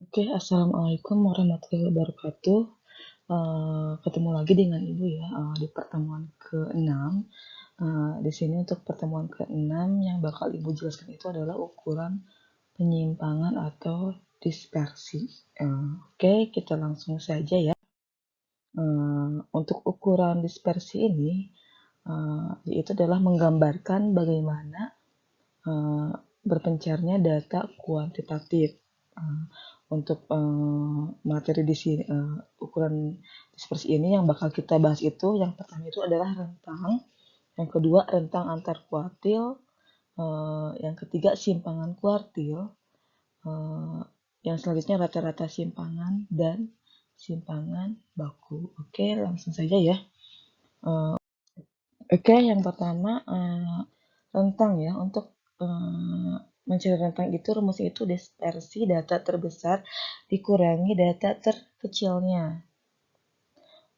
Oke, assalamualaikum warahmatullahi wabarakatuh. Ketemu lagi dengan Ibu ya di pertemuan ke-6. Di sini untuk pertemuan ke-6 yang bakal Ibu jelaskan itu adalah ukuran penyimpangan atau dispersi. Oke, kita langsung saja ya. Untuk ukuran dispersi ini, yaitu adalah menggambarkan bagaimana berpencarnya data kuantitatif. Untuk materi di sini, ukuran dispersi ini yang bakal kita bahas itu, yang pertama itu adalah rentang, yang kedua rentang antar kuartil, yang ketiga simpangan kuartil, yang selanjutnya rata-rata simpangan dan simpangan baku. Oke, langsung saja ya. Oke, yang pertama rentang ya. Untuk mencari rentang itu rumusnya itu dispersi data terbesar dikurangi data terkecilnya.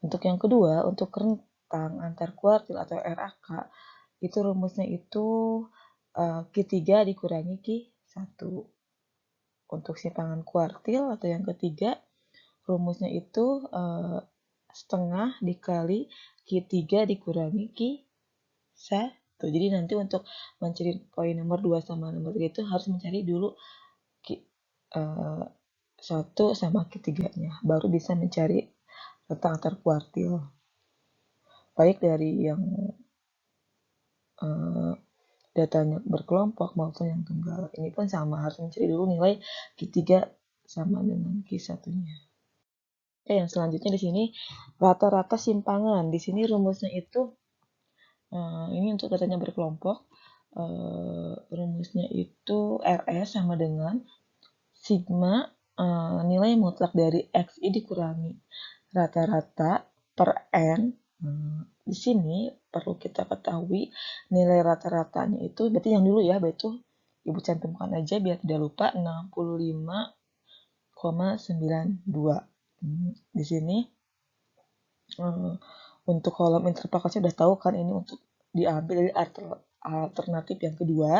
Untuk yang kedua, untuk rentang antar kuartil atau RAK, itu rumusnya itu Q3 dikurangi Q1. Untuk simpangan kuartil atau yang ketiga, rumusnya itu setengah dikali Q3 dikurangi Q1. Jadi nanti untuk mencari poin nomor 2 sama nomor 3 itu harus mencari dulu Q1 sama Q3-nya. Baru bisa mencari rentang antar kuartil. Baik dari yang datanya berkelompok maupun yang tunggal. Ini pun sama, harus mencari dulu nilai Q3 sama dengan Q1-nya. Oke, yang selanjutnya di sini rata-rata simpangan. Di sini rumusnya itu ini untuk datanya berkelompok. Rumusnya itu RS sama dengan sigma nilai mutlak dari XI dikurangi rata-rata per N. Di sini perlu kita ketahui nilai rata-ratanya itu, berarti yang dulu ya, itu Ibu cantumkan aja biar tidak lupa, 65,92. Di sini untuk kolom intervalnya sudah tahu kan, ini untuk diambil dari alternatif yang kedua.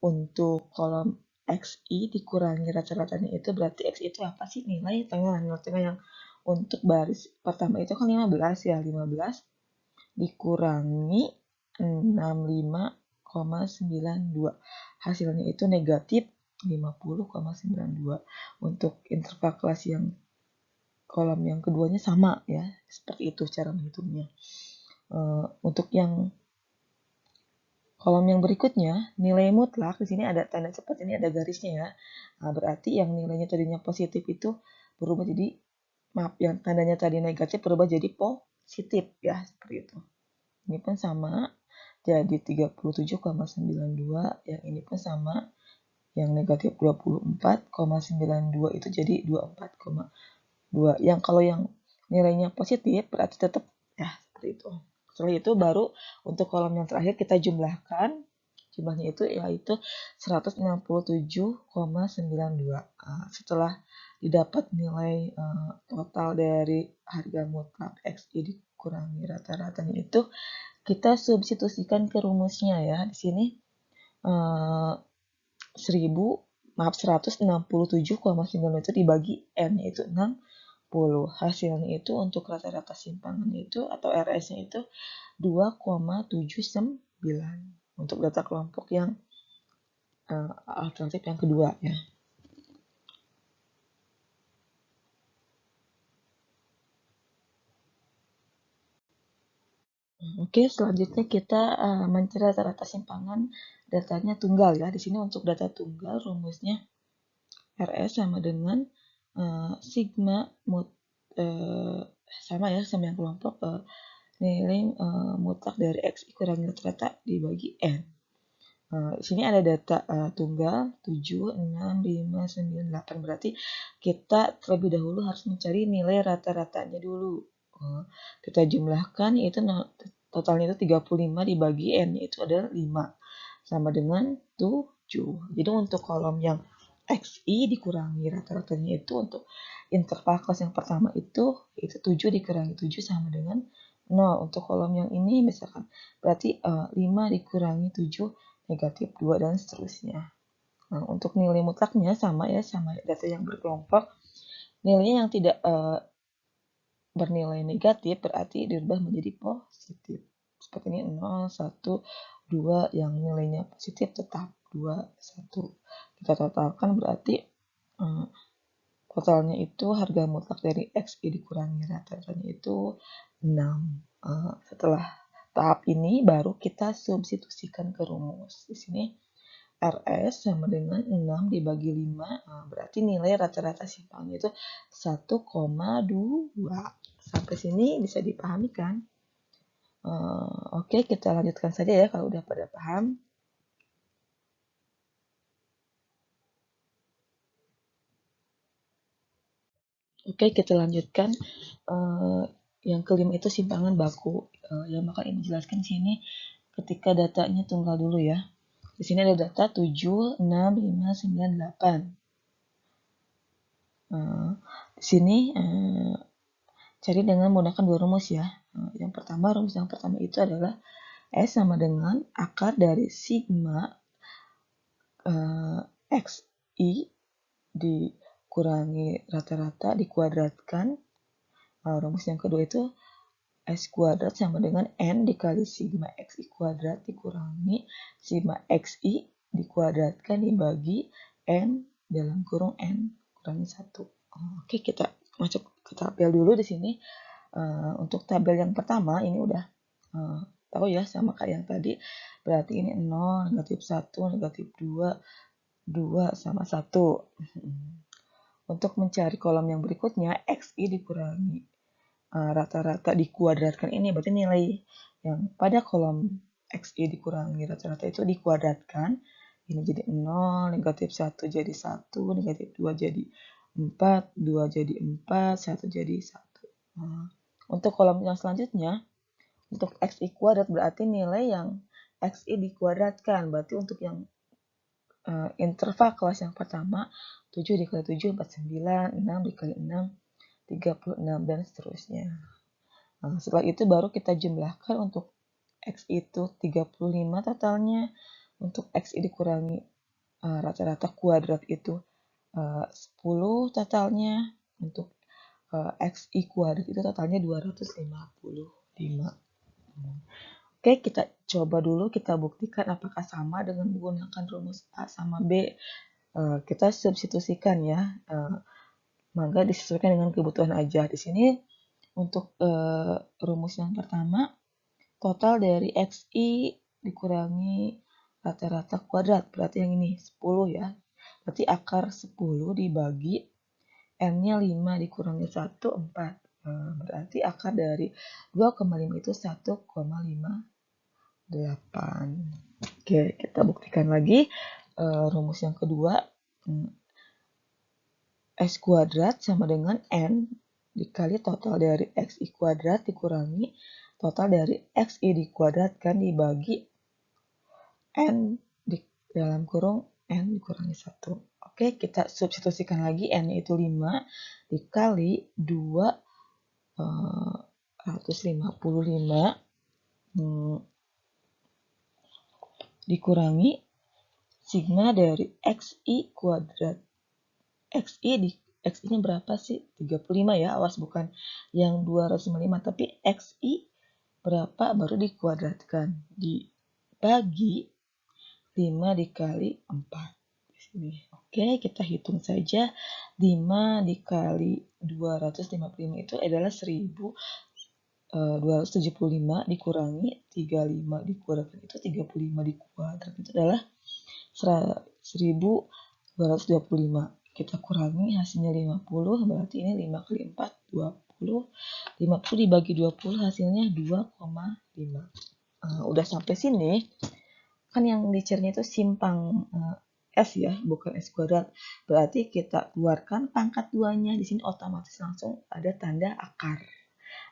Untuk kolom XI dikurangi rata-ratanya itu berarti X itu apa sih? Nilai tengah yang untuk baris pertama itu kan 15 ya, 15 dikurangi 65,92. Hasilnya itu negatif 50,92. Untuk interval kelas yang kolom yang keduanya sama ya, seperti itu cara menghitungnya. Untuk yang kolom yang berikutnya, nilai mutlak, di sini ada tanda seperti ini, ada garisnya ya. Berarti yang nilainya tadinya positif itu berubah jadi, yang tandanya tadi negatif berubah jadi positif ya, seperti itu. Ini pun sama, jadi 37,92, yang ini pun sama, yang negatif 24,92 itu jadi 24,2. Yang kalau yang nilainya positif berarti tetap ya seperti itu. Setelah itu baru untuk kolom yang terakhir kita jumlahkan. Jumlahnya itu yaitu 167,92. Setelah didapat nilai total dari harga mutlak XI dikurangi rata-ratanya itu, kita substitusikan ke rumusnya ya. Di sini 167,9 itu dibagi N, yaitu 60. Hasilnya itu untuk rata-rata simpangan itu atau RS-nya itu 2,79 untuk data kelompok yang alternatif yang kedua ya. Oke, selanjutnya kita mencari rata-rata simpangan datanya tunggal ya. Di sini untuk data tunggal rumusnya RS sama dengan sigma sama ya sama yang kelompok, nilai mutlak dari X kurangi rata-rata dibagi N. Di sini ada data tunggal 7, 6, 5, 9, 8. Berarti kita terlebih dahulu harus mencari nilai rata-ratanya dulu. Kita jumlahkan, yaitu totalnya itu 35 dibagi N, yaitu adalah 5. Sama dengan 7. Jadi untuk kolom yang XI dikurangi rata-ratanya itu untuk interval kelas yang pertama itu 7 dikurangi 7 sama dengan 0. Untuk kolom yang ini misalkan berarti 5 dikurangi 7 negatif 2 dan seterusnya. Nah, untuk nilai mutlaknya sama ya, sama data yang berkelompok. Nilainya yang tidak bernilai negatif berarti dirubah menjadi positif. Seperti ini 0, 1, 2 yang nilainya positif tetap 2, 1. Kita totalkan berarti totalnya itu harga mutlak dari XI dikurangi rata-ratanya itu 6. Setelah tahap ini baru kita substitusikan ke rumus. Di sini RS sama dengan 6 dibagi 5, berarti nilai rata-rata simpangnya itu 1,2. Sampai sini bisa dipahami kan? Oke, kita lanjutkan saja ya kalau udah pada paham. Oke, kita lanjutkan. Yang kelima itu simpangan baku. Yang bakal Ibu jelaskan di sini ketika datanya tunggal dulu ya. Di sini ada data 7, 6, 5, 9, 8. Di sini cari dengan menggunakan dua rumus ya. Rumus yang pertama itu adalah S sama dengan akar dari sigma XI dikurangi rata-rata dikuadratkan. Rumus yang kedua itu S kuadrat sama dengan N dikali sigma XI kuadrat dikurangi sigma XI dikuadratkan dibagi N dalam kurung N kurangi 1. Oke, kita masuk ke tabel dulu di sini. Untuk tabel yang pertama ini udah tahu ya sama kayak yang tadi. Berarti ini 0, negatif 1, negatif 2, 2 sama 1. Untuk mencari kolom yang berikutnya, XI dikurangi rata-rata dikuadratkan ini berarti nilai yang pada kolom XI dikurangi rata-rata itu dikuadratkan. Ini jadi 0, negatif 1 jadi 1, negatif 2 jadi 4, 2 jadi 4, 1 jadi 1. Untuk kolom yang selanjutnya, untuk XI kuadrat berarti nilai yang XI dikuadratkan. Berarti untuk yang interval kelas yang pertama, 7 dikali 7, 49, 6 dikali 6, 36, dan seterusnya. Setelah itu baru kita jumlahkan untuk X itu 35 totalnya. Untuk X dikurangi rata-rata kuadrat itu 10 totalnya. Untuk XI kuadrat itu totalnya 255. Oke, kita coba dulu, kita buktikan apakah sama dengan menggunakan rumus A sama B. Kita substitusikan ya. Maka disesuaikan dengan kebutuhan aja. Di sini untuk rumus yang pertama, total dari XI dikurangi rata-rata kuadrat. Berarti yang ini 10 ya. Berarti akar 10 dibagi N-nya 5 dikurangi 1, 4. Berarti akar dari 2,5 itu 1,58. Oke, kita buktikan lagi. Rumus yang kedua, S kuadrat sama dengan N dikali total dari XI kuadrat dikurangi total dari XI dikuadratkan dibagi N di dalam kurung N dikurangi 1. Oke, kita substitusikan lagi N itu 5 dikali 255 dikurangi sigma dari XI kuadrat. XI-nya berapa sih? 35 ya, awas bukan yang 255, tapi XI berapa baru dikuadratkan. Dibagi 5 dikali 4. Di sini. Oke, kita hitung saja. 5 dikali 255 itu adalah 1275 dikurangi 35 dikuadratkan itu 35 dikuadrat itu adalah 1225. Kita kurangi hasilnya 50, berarti ini 5 kali 4, 20. 50 dibagi 20 hasilnya 2,5. Udah sampai sini, kan yang dicarinya itu simpang S ya, bukan S kuadrat. Berarti kita keluarkan pangkat 2-nya. Di sini otomatis langsung ada tanda akar.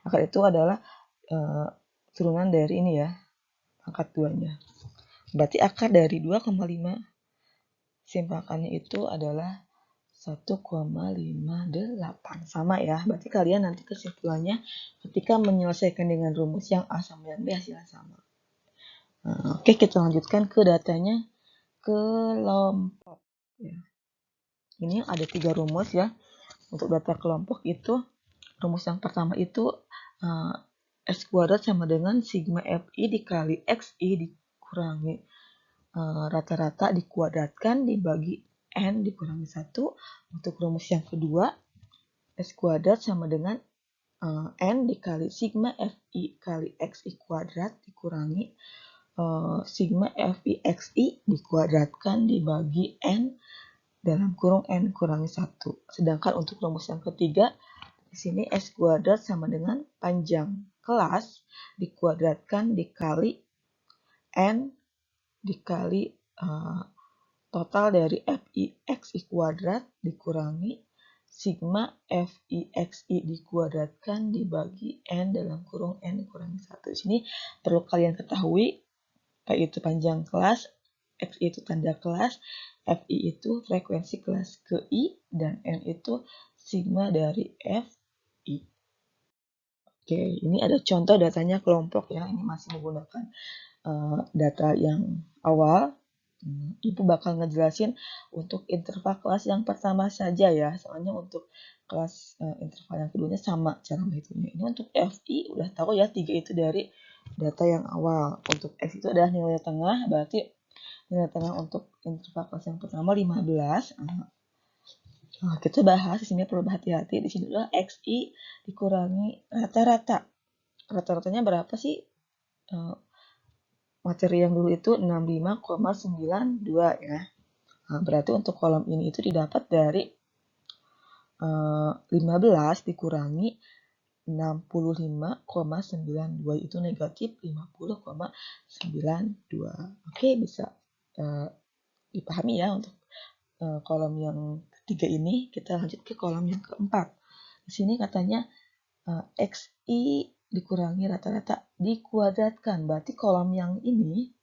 Akar itu adalah turunan dari ini ya, pangkat 2-nya. Berarti akar dari 2,5 simpangkannya itu adalah 1,58. Sama ya, berarti kalian nanti kesimpulannya ketika menyelesaikan dengan rumus yang A sama yang B hasilnya sama. Oke, kita lanjutkan ke datanya kelompok. Ya. Ini ada 3 rumus ya. Untuk data kelompok itu, rumus yang pertama itu S kuadrat sama dengan sigma FI dikali XI dikurangi rata-rata dikuadratkan dibagi N dikurangi 1. Untuk rumus yang kedua, S kuadrat sama dengan N dikali sigma FI kali XI kuadrat dikurangi sigma FI XI dikuadratkan dibagi N dalam kurung N kurangi 1. Sedangkan untuk rumus yang ketiga, di sini S kuadrat sama dengan panjang kelas dikuadratkan dikali N dikali total dari FI XI kuadrat dikurangi sigma FI XI dikuadratkan dibagi N dalam kurung N kurangi 1. Di sini perlu kalian ketahui, P itu panjang kelas, XI itu tanda kelas, FI itu frekuensi kelas ke I, dan N itu sigma dari FI. Oke, ini ada contoh datanya kelompok ya, ini masih menggunakan data yang awal. Ibu bakal ngejelasin untuk interval kelas yang pertama saja ya, soalnya untuk kelas interval yang keduanya sama cara menghitungnya. Ini untuk FI udah tahu ya, 3 itu dari data yang awal. Untuk X itu adalah nilai tengah, berarti nilai tengah untuk interval kelas yang pertama 15. Nah, kita bahas di sini perlu hati-hati. Di sini adalah XI dikurangi rata-rata. Rata-ratanya berapa sih? Materi yang dulu itu 65,92 ya. Nah, berarti untuk kolom ini itu didapat dari 15 dikurangi 65,92 itu negatif 50,92. Oke, bisa dipahami ya untuk kolom yang ketiga ini. Kita lanjut ke kolom yang keempat. Di sini katanya XI dikurangi rata-rata dikuadratkan. Berarti kolom yang ini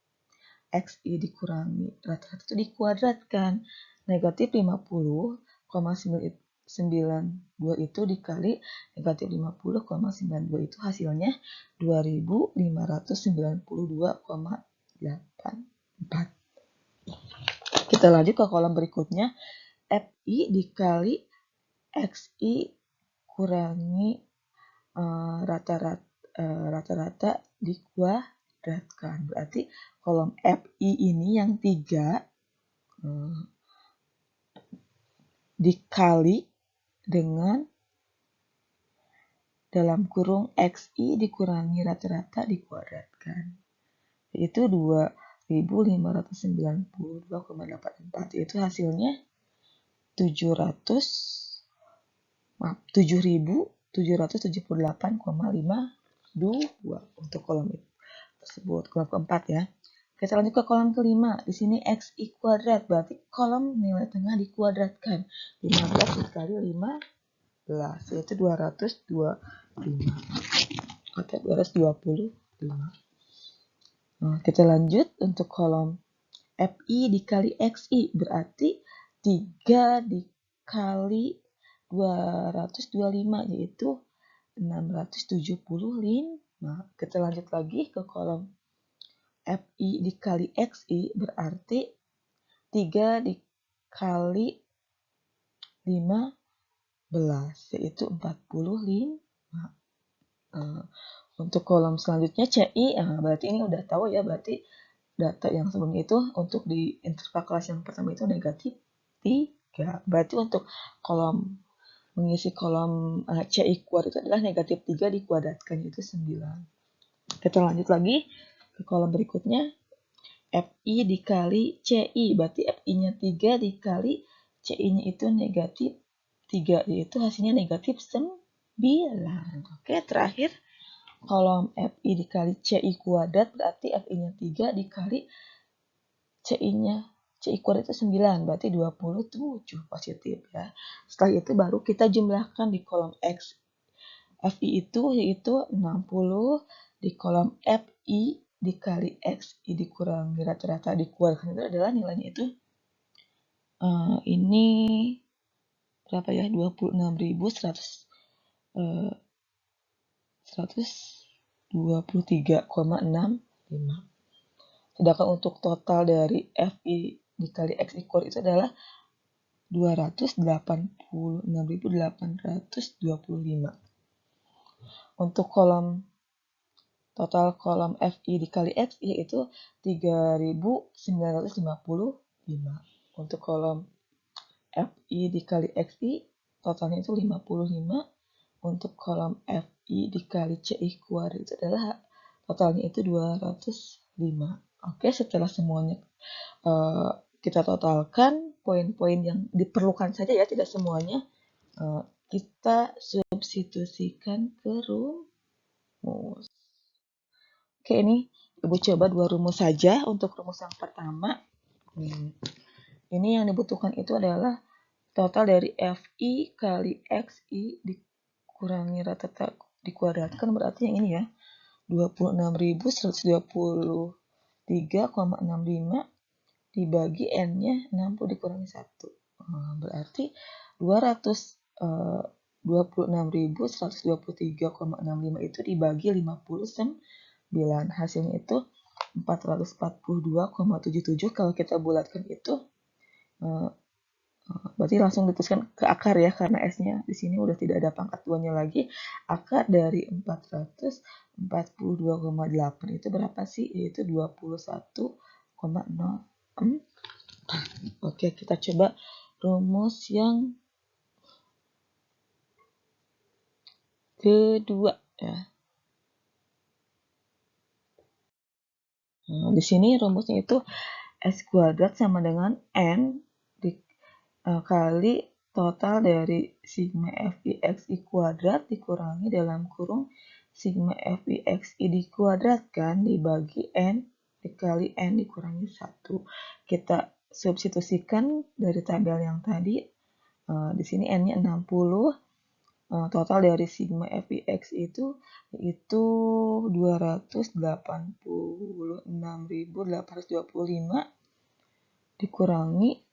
XI dikurangi rata-rata itu dikuadratkan. Negatif 50,92 itu dikali negatif 50,92 itu hasilnya 2592,84. Kita lanjut ke kolom berikutnya. FI dikali XI kurangi rata-rata dikuadratkan. Berarti kolom FI ini yang 3 dikali dengan dalam kurung XI dikurangi rata-rata dikuadratkan. Yaitu 2592,84. Itu hasilnya 7.778,52 untuk kolom tersebut, kolom keempat ya. Kita lanjut ke kolom kelima. Di sini XI kuadrat, berarti kolom nilai tengah dikuadratkan. 15 dikali 15, yaitu 225. Atau 225. Nah, kita lanjut untuk kolom FI dikali XI, berarti 3 dikali 225, yaitu 675. Kita lanjut lagi ke kolom FI dikali XI, berarti 3 dikali 15, yaitu 45. Untuk kolom selanjutnya CI, berarti ini udah tahu ya, berarti data yang sebelumnya itu untuk di interval kelas yang pertama itu negatif 3. Berarti untuk kolom mengisi kolom CI kuadrat itu adalah negatif 3 dikuadratkan, itu 9. Kita lanjut lagi ke kolom berikutnya. FI dikali CI, berarti FI-nya 3 dikali CI-nya itu negatif 3, yaitu hasilnya negatif 9. Oke, terakhir kolom FI dikali CI kuadrat, berarti FI-nya 3 dikali CI kuadrat itu 9, berarti 27 positif ya. Setelah itu baru kita jumlahkan di kolom X. FI itu yaitu 60 di kolom FI dikali XI dikurangi rata-rata dikuadratkan itu adalah nilainya itu ini berapa ya, 123,65. Sedangkan untuk total dari FI dikali XI kuadrat itu adalah 286.825. Untuk total kolom FI dikali XI itu 3.955. Untuk kolom FI dikali XI totalnya itu 55. Untuk kolom FI dikali CI kuadrat itu adalah totalnya itu 205. Oke, setelah semuanya kita totalkan poin-poin yang diperlukan saja ya, tidak semuanya, kita substitusikan ke rumus. Oke, ini Ibu coba 2 rumus saja. Untuk rumus yang pertama, ini yang dibutuhkan itu adalah total dari FI kali XI dikurangi rata dikuadratkan, berarti yang ini ya, 26.123,65 dibagi N-nya 60 dikurangi 1. Berarti 226.123,65 itu dibagi 59. Hasilnya itu 442,77. Kalau kita bulatkan itu berarti langsung dituliskan ke akar ya, karena S-nya di sini udah tidak ada pangkat 2-nya lagi. Akar dari 442,8 itu berapa sih? Yaitu 21,04. Oke, kita coba rumus yang kedua ya. Nah, di sini rumusnya itu S kuadrat sama dengan N kali total dari sigma FIXI kuadrat dikurangi dalam kurung sigma FIXI dikuadratkan dibagi N dikali N dikurangi 1. Kita substitusikan dari tabel yang tadi. Di sini N-nya 60. Total dari sigma FIX itu yaitu 286.825 dikurangi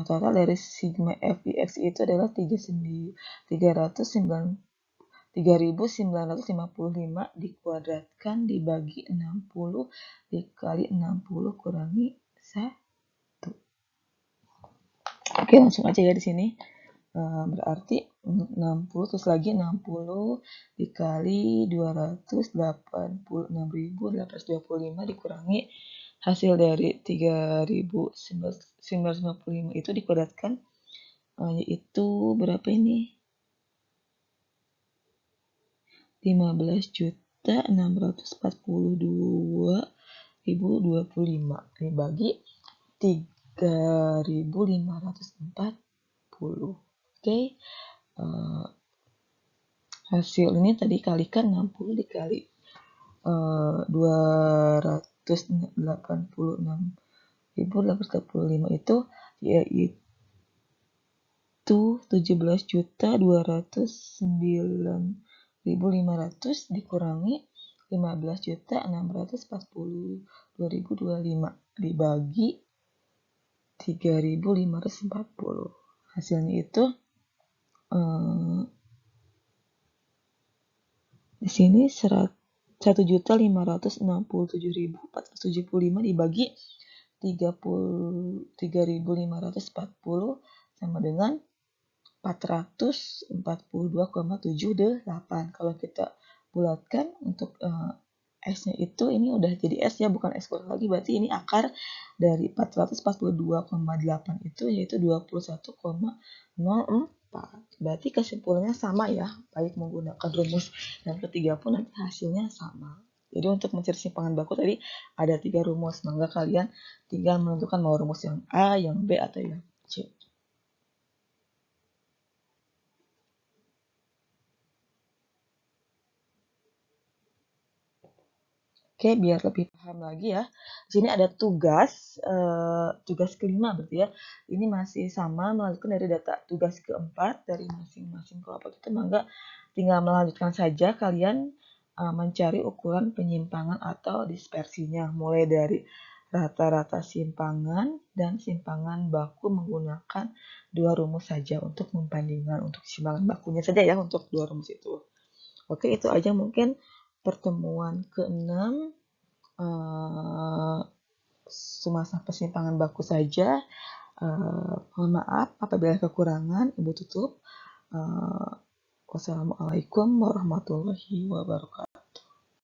total dari sigma FIX itu adalah 3.955 dikuadratkan dibagi 60 dikali 60 kurangi 1. Oke, langsung aja ya di sini. Berarti 60 terus lagi 60 dikali 286.825 dikurangi hasil dari 3.955 itu dikuadratkan yaitu berapa ini? 15.642.025 dibagi 3.540. Oke, hasil ini tadi kalikan 60 dikali 286.825 itu yaitu 17.209.500 dikurangi 15.642.025 dibagi 3.540. Hasilnya itu di sini 1.567.475 dibagi 3.540 sama dengan 442,78. Kalau kita bulatkan untuk S-nya itu ini udah jadi S ya, bukan S kuadrat lagi, berarti ini akar dari 442,8 itu yaitu 21,04. Berarti kesimpulannya sama ya, baik menggunakan rumus yang ketiga pun nanti hasilnya sama. Jadi untuk mencari simpangan baku tadi ada 3 rumus, maka kalian tinggal menentukan mau rumus yang A, yang B, atau yang C. Oke, biar lebih paham lagi ya. Di sini ada tugas kelima berarti ya. Ini masih sama melanjutkan dari data tugas keempat dari masing-masing kelompok itu, maka tinggal melanjutkan saja kalian mencari ukuran penyimpangan atau dispersinya, mulai dari rata-rata simpangan dan simpangan baku menggunakan 2 rumus saja untuk membandingkan untuk simpangan bakunya saja ya untuk 2 rumus itu. Oke, itu aja mungkin pertemuan ke-6 semasa persimpangan baku saja. Mohon maaf apabila kekurangan, Ibu tutup. Wassalamualaikum warahmatullahi wabarakatuh.